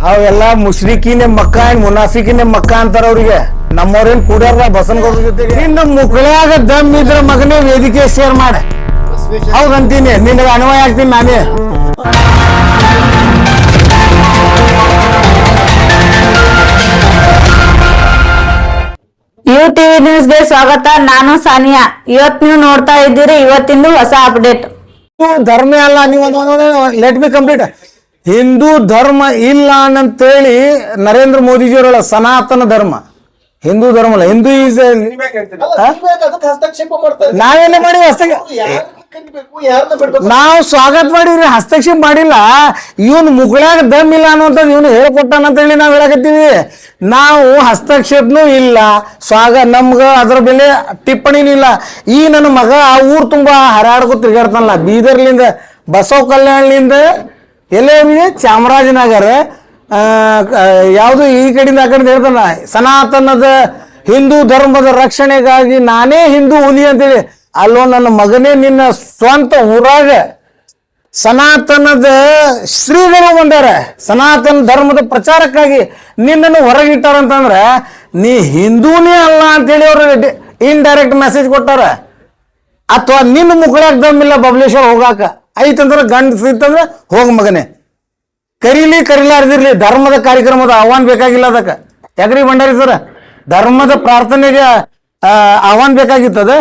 ಅವೆಲ್ಲ ಮುಷ್ರಿಕಿನೇ ಮಕ್ಕ ಮುನಾಫಿಕಿನೇ ಮಕ್ಕ ಅಂತಾರ ಅವ್ರಿಗೆ. ನಮ್ಮವ್ರೇನ್ ಕೂಡ್ಯಾರ ಬಸನಗೌಡ್ರ ಜೊತೆಗೆ. ನಿನ್ನ ಮುಕ್ಳ್ಯಾಗ ದಮ್ ಇದ್ರ ಮಗನೇ ವೇದಿಕೆ ಶೇರ್ ಮಾಡ. ಹೌದಂತೀನಿ, ನಿನಗೆ ಅನ್ವಯ ಆಗ್ತೀನಿ ನಾನೇ. ಯುಟಿವಿ ನ್ಯೂಸ್ಗೆ ಸ್ವಾಗತ. ನಾನು ಸಾನಿಯಾ. ಇವತ್ತು ನೀವು ನೋಡ್ತಾ ಇದ್ದೀರಿ ಇವತ್ತಿಂದು ಹೊಸ ಅಪ್ಡೇಟ್. ಧರ್ಮ ಅಲ್ಲ, ನೀವು ಲೆಟ್ ಬಿ ಕಂಪ್ಲೀಟ್. ಹಿಂದೂ ಧರ್ಮ ಇಲ್ಲ ಅಂತೇಳಿ ನರೇಂದ್ರ ಮೋದಿಜಿಯವರ ಸನಾತನ ಧರ್ಮ, ಹಿಂದೂ ಧರ್ಮ ಅಲ್ಲ. ಹಿಂದೂ ಈಸ್ ನಾವೇನೇ ಮಾಡಿ ನಾವು ಸ್ವಾಗತ ಮಾಡಿದ್ರಿ, ಹಸ್ತಕ್ಷೇಪ ಮಾಡಿಲ್ಲ. ಇವನ್ ಮುಗಳಾಗ ದಮ್ ಇಲ್ಲ ಅನ್ನುವಂಥದ್ದು ಇವನು ಹೇಳ್ಕೊಟ್ಟಾನಂತೇಳಿ ನಾವ್ ಹೇಳಕತ್ತೀವಿ. ನಾವು ಹಸ್ತಕ್ಷೇಪನೂ ಇಲ್ಲ, ನಮ್ಗ ಅದ್ರ ಬೆಲೆ ಟಿಪ್ಪಣಿನೂ ಇಲ್ಲ. ಈ ನನ್ನ ಮಗ ಆ ಊರ್ ತುಂಬಾ ಹರಾಡ್ಕೊ ತಿರ್ಗಾಡ್ತಾನಲ್ಲ, ಬೀದರ್ಲಿಂದ ಬಸವ ಕಲ್ಯಾಣಲಿಂದ ಎಲ್ಲೇ ಚಾಮರಾಜನಗರ ಯಾವುದು ಈ ಕಡೆಯಿಂದ ಆ ಕಡೆ ಹೇಳ್ತಾನ, ಸನಾತನದ ಹಿಂದೂ ಧರ್ಮದ ರಕ್ಷಣೆಗಾಗಿ ನಾನೇ ಹಿಂದೂ ಹುಲಿ ಅಂತೇಳಿ. ಅಲ್ಲೋ ನನ್ನ ಮಗನೇ, ನಿನ್ನ ಸ್ವಂತ ಊರಾಗ ಸನಾತನದ ಶ್ರೀಗಳು ಬಂದಾರ, ಸನಾತನ ಧರ್ಮದ ಪ್ರಚಾರಕ್ಕಾಗಿ ನಿನ್ನನ್ನು ಹೊರಗಿಟ್ಟಾರಂತಂದ್ರ ನೀ ಹಿಂದೂನೇ ಅಲ್ಲ ಅಂತೇಳಿ ಅವ್ರು ಇಂಡೈರೆಕ್ಟ್ ಮೆಸೇಜ್ ಕೊಟ್ಟಾರ. ಅಥವಾ ನಿನ್ನ ಮುಕ್ಕಳಾಗ ದಮ್ಮಿಲ್ಲ ಬಬಲೇಶ್ವರ ಹೋಗಾಕ ಐತಂದ್ರ ಗಂಡಸಿತ್ತಂದ್ರ ಹೋಗ ಮಗನೇ, ಕರೀಲಿ ಕರಿಲಾರ್ದಿರ್ಲಿ. ಧರ್ಮದ ಕಾರ್ಯಕ್ರಮದ ಆಹ್ವಾನ ಬೇಕಾಗಿಲ್ಲ ಅದಕ್ಕೆ. ಯಾಕ್ರಿ ಭಂಡಾರಿ ಸರ್, ಧರ್ಮದ ಪ್ರಾರ್ಥನೆಗೆ ಆಹ್ವಾನ ಬೇಕಾಗಿತ್ತದ.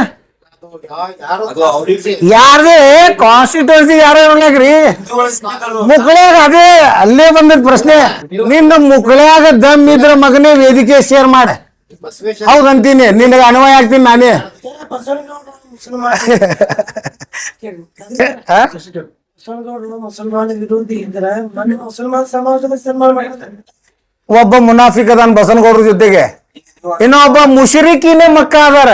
ಯಾರದೇ ಕಾನ್ಸ್ಟಿಟ್ಯೂನ್ಸಿ ಯಾರ ಇರೋಲ್ಯಾಗ್ರಿ ಮುಕ್ಕಳ್ಯಾಗ ಅದೇ ಅಲ್ಲೇ ಬಂದಿದ್ ಪ್ರಶ್ನೆ. ನಿನ್ನ ಮುಕ್ಕಳ್ಯಾಗ ದಮ್ ಇದ್ರ ಮಗನೇ ವೇದಿಕೆ ಶೇರ್ ಮಾಡ. ಹೌದಂತೀನಿ, ನಿನಗೆ ಅನ್ವಯ ಆಗ್ತೀನಿ ನಾನೇ. ಒಬ್ಬ ಮುನಾಫಿಕ್ ಅದಾನ ಬಸನಗೌಡ್ರ ಜೊತೆಗೆ, ಇನ್ನೊಬ್ಬ ಮುಷರಿಕಿನೇ ಮಕ್ಕ ಅದಾರ.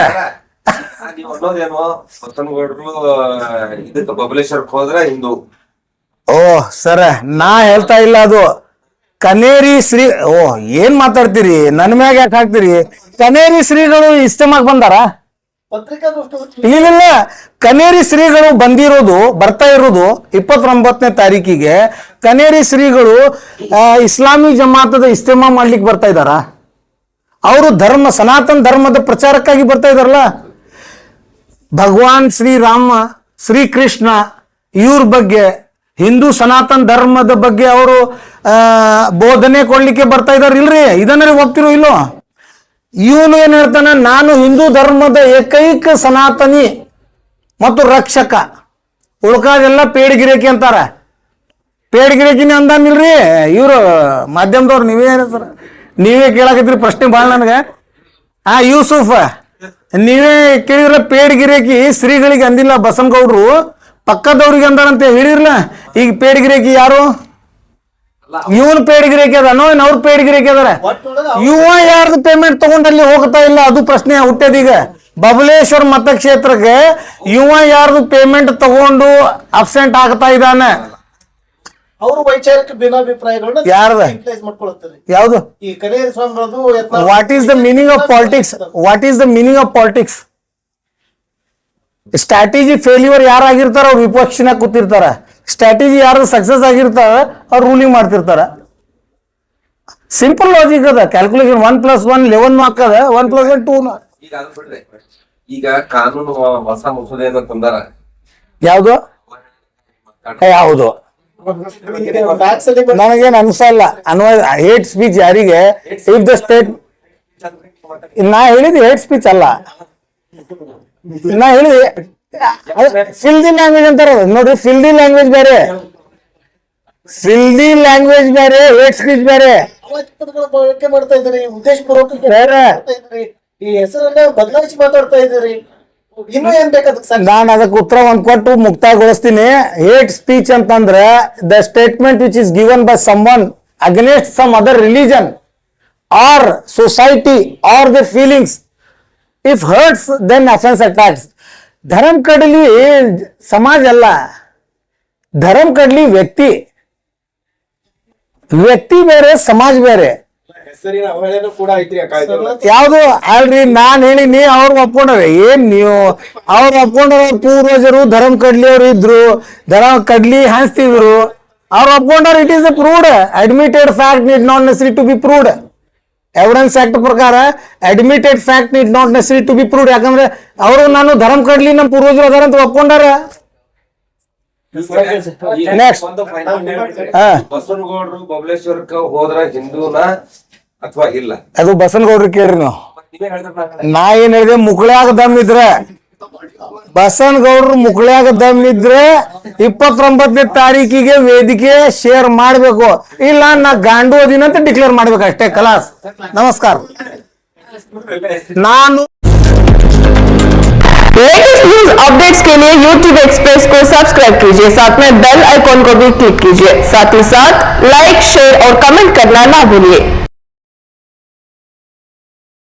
ಹೋದ್ರೆ ಹಿಂದೂ. ಓ ಸರ, ನಾ ಹೇಳ್ತಾ ಇಲ್ಲ ಅದು. ಕನೇರಿ ಶ್ರೀ, ಓ ಏನ್ ಮಾತಾಡ್ತೀರಿ, ನನ್ ಮ್ಯಾಗ ಯಾಕೆ ಹಾಕ್ತಿರಿ? ಕನೇರಿ ಶ್ರೀಗಳು ಇಷ್ಟಮಾಗ್ ಬಂದಾರ? ಇಲ್ಲ, ಕನೇರಿ ಶ್ರೀಗಳು ಬರ್ತಾ ಇರೋದು 29ನೇ ತಾರೀಕಿಗೆ. ಕನೇರಿ ಶ್ರೀಗಳು ಇಸ್ಲಾಮಿ ಜಮಾತದ ಇಸ್ತೆಮಾ ಮಾಡ್ಲಿಕ್ಕೆ ಬರ್ತಾ ಇದ್ದಾರ. ಅವರು ಸನಾತನ ಧರ್ಮದ ಪ್ರಚಾರಕ್ಕಾಗಿ ಬರ್ತಾ ಇದಾರಲ್ಲ. ಭಗವಾನ್ ಶ್ರೀರಾಮ, ಶ್ರೀಕೃಷ್ಣ ಇವ್ರ ಬಗ್ಗೆ, ಹಿಂದೂ ಸನಾತನ ಧರ್ಮದ ಬಗ್ಗೆ ಅವರು ಬೋಧನೆ ಕೊಡ್ಲಿಕ್ಕೆ ಬರ್ತಾ ಇದಾರ ಇಲ್ರಿ. ಇದನ್ನ ಹೋಗ್ತಿರೋ ಇಲ್ಲೋ? ಇವನು ಏನ್ ಹೇಳ್ತಾನ, ನಾನು ಹಿಂದೂ ಧರ್ಮದ ಏಕೈಕ ಸನಾತನಿ ಮತ್ತು ರಕ್ಷಕ, ಉಳ್ಕಾದೆಲ್ಲ ಪೇಡ್ಗಿರೇಕಿ ಅಂತಾರ. ಪೇಡ್ಗಿರೇಕಿನಿ ಅಂದಾನಿಲ್ರಿ ಇವ್ರು ಮಾಧ್ಯಮದವ್ರು. ನೀವೇ ಕೇಳಾಕತ್ರಿ ಪ್ರಶ್ನೆ ಬಾಳ ನನಗೆ. ಯೂಸುಫ್, ನೀವೇ ಕೇಳಿದ್ರ ಪೇಡ್ಗಿರೇಕಿ ಶ್ರೀಗಳಿಗೆ ಅಂದಿಲ್ಲ ಬಸನಗೌಡ್ರು, ಪಕ್ಕದವ್ರಿಗೆ ಅಂದಾರಂತೆ ಹೇಳಿರ್ಲ. ಈಗ ಪೇಡ್ಗಿರೇಕಿ ಯಾರು? ಇವನ್ ಪೇಡ್ಗಿರೇಕಿ ಅದಾನೋ ಏನ್ ಅವ್ರ ಪೇಡ್ಗಿರೇಕಿ ಅದಾರ? ಇವ ಯಾರ್ದು ಪೇಮೆಂಟ್ ತಗೊಂಡಲ್ಲಿ ಹೋಗ್ತಾ ಇಲ್ಲ, ಅದು ಪ್ರಶ್ನೆ ಹುಟ್ಟದೀಗ. ಬಬಲೇಶ್ವರ್ ಮತಕ್ಷೇತ್ರಕ್ಕೆ ಇವ ಯಾರ್ದು ಪೇಮೆಂಟ್ ತಗೊಂಡು ಅಬ್ಸೆಂಟ್ ಆಗ್ತಾ ಇದ್ದಾನೆ. ಅವರು ವೈಚಾರಿಕ ಭಿನ್ನಾಭಿಪ್ರಾಯಗಳನ್ನ ಯಾವುದು? ಈ ಕನೇರಿ ಸ್ವಾಮಿಗಳದು. What is the meaning of politics? What is the meaning of politics? Strategy failure ಯಾರಾಗಿರ್ತಾರ ಅವ್ರು ವಿಪಕ್ಷನಾಗ ಕೂತಿರ್ತಾರ. ಸ್ಟ್ರಾಟಜಿ ಯಾರು ಸಕ್ಸಸ್ ಆಗಿರ್ತಾರ ಅವ್ರು ರೂಲಿಂಗ್ ಮಾಡ್ತಿರ್ತಾರ. ಸಿಂಪಲ್ ಲಾಜಿಕ್ ಅದ. ಕ್ಯಾಲ್ಕುಲೇಷನ್ 1+1 11 ಹಾಕದ, 1+1 2. ಈಗ ಕಾನೂನು ಹೊಸ ಮಸೂದೆಯನ್ನು ತಂದಾರ. ಯಾವ್ದು? ನನಗೇನು ಅನ್ಸಲ್ಲ ಹೇಟ್ ಸ್ಪೀಚ್ ಯಾರಿಗೆ. ಇಫ್ ದ ಸ್ಟೇಟ್, ನಾ ಹೇಳಿದ್ ಹೇಟ್ ಸ್ಪೀಚ್ ಅಲ್ಲ, ನಾ ಹೇಳಿದೆ ಫಿಲ್ದಿ ಲ್ಯಾಂಗ್ವೇಜ್ ಅಂತಾರ ನೋಡ್ರಿ. ಫಿಲ್ದಿ ಲ್ಯಾಂಗ್ವೇಜ್ ಬೇರೆ, ಹೇಟ್ ಸ್ಪೀಚ್ ಬೇರೆ. ಬಳಕೆ ಮಾಡ್ತಾ ಇದ್ದೀರಿ, ಉದ್ದೇಶಪೂರ್ವಕ ಬೇರೆ. ಈ ಹೆಸರನ್ನ ಬದಲಾಯಿಸಿ ಮಾತಾಡ್ತಾ ಇದ್ದೀರಿ. ಇನ್ನೂ ಏನ್ ಬೇಕಾದ? ನಾನು ಅದಕ್ಕೆ ಉತ್ತರ ಒಂದ್ ಕೊಟ್ಟು ಮುಕ್ತಾಯಗೊಳಿಸ್ತೀನಿ. ಹೇಟ್ ಸ್ಪೀಚ್ ಅಂತಂದ್ರೆ the statement which is given by someone against some other religion or society or the feelings. If hurts then offence attacks. ಧರ್ಮ ಕಡಲಿ ಸಮಾಜ ಅಲ್ಲ, ಧರ್ಮ ಕಡ್ಲಿ ವ್ಯಕ್ತಿ ಬೇರೆ, ಸಮಾಜ ಬೇರೆ. ಹೆಸರಿನ ಅವಹೇಳನ ಕೂಡ ಐತ್ರಿ. ಯಾವ್ದು ಅಲ್ರಿ, ನಾನ್ ಹೇಳಿನಿ ಅವ್ರು ಒಪ್ಕೊಂಡ್ರೆ. ಏನ್ ನೀವು ಅವ್ರು ಒಪ್ಕೊಂಡ್ರ? ಪೂರ್ವಜರು ಧರ್ಮ ಕಡ್ಲಿ ಅವ್ರು ಇದ್ರು, ಧರ್ಮ ಕಡ್ಲಿ ಹಂಚ್ತಿದ್ರು. ಅವ್ರು ಒಪ್ಕೊಂಡಾರ. It is proved. Admitted fact need not necessary to be proved. Evidence act ಪ್ರಕಾರ admitted fact need not necessary to be proved. ಯಾಕಂದ್ರೆ ಅವರು ನಾನು ಧರ್ಮ ಕಡ್ಲಿ ನಮ್ಮ ಪೂರ್ವಜರು ಅದಾರ ಅಂತ ಒಪ್ಕೊಂಡಾರ. Next. ಬಸವನಗೌಡರು ಬಬಲೇಶ್ವರಕ್ಕೆ ಹೋದ್ರ ಹಿಂದೂನ ಅಥವಾ ಇಲ್ಲ? ಅದು ಬಸನಗೌಡ್ರು ಕೇಳ್ರಿ ನೀವು. ನೀವೇ ಹೇಳಿದ್ರಲ್ಲ. ನಾ ಏನ್ ಹೇಳಿದೆ, ಮುಕ್ಳ್ಯಾಗ ದಮ್ ಇದ್ರೆ ಬಸನಗೌಡ್ರು ಮುಕ್ಳ್ಯಾಗ ದಮ್ ಇದ್ರೆ 29ನೇ ತಾರೀಕಿಗೆ ವೇದಿಕೆ ಶೇರ್ ಮಾಡ್ಬೇಕು. ಇಲ್ಲ ನಾ ಗಾಂಡು ಅದಿನ ಅಂತ ಡಿಕ್ಲೇರ್ ಮಾಡ್ಬೇಕು ಅಷ್ಟೇ. ಕಲಾಸ್. ನಮಸ್ಕಾರ. ನಾನು लेटेस्ट न्यूज अपडेट्स के लिए YouTube एक्सप्रेस को सब्सक्राइब कीजिए, साथ में बेल आइकॉन को भी क्लिक कीजिए, साथ ही साथ लाइक, शेयर और कमेंट करना ना भूलिए।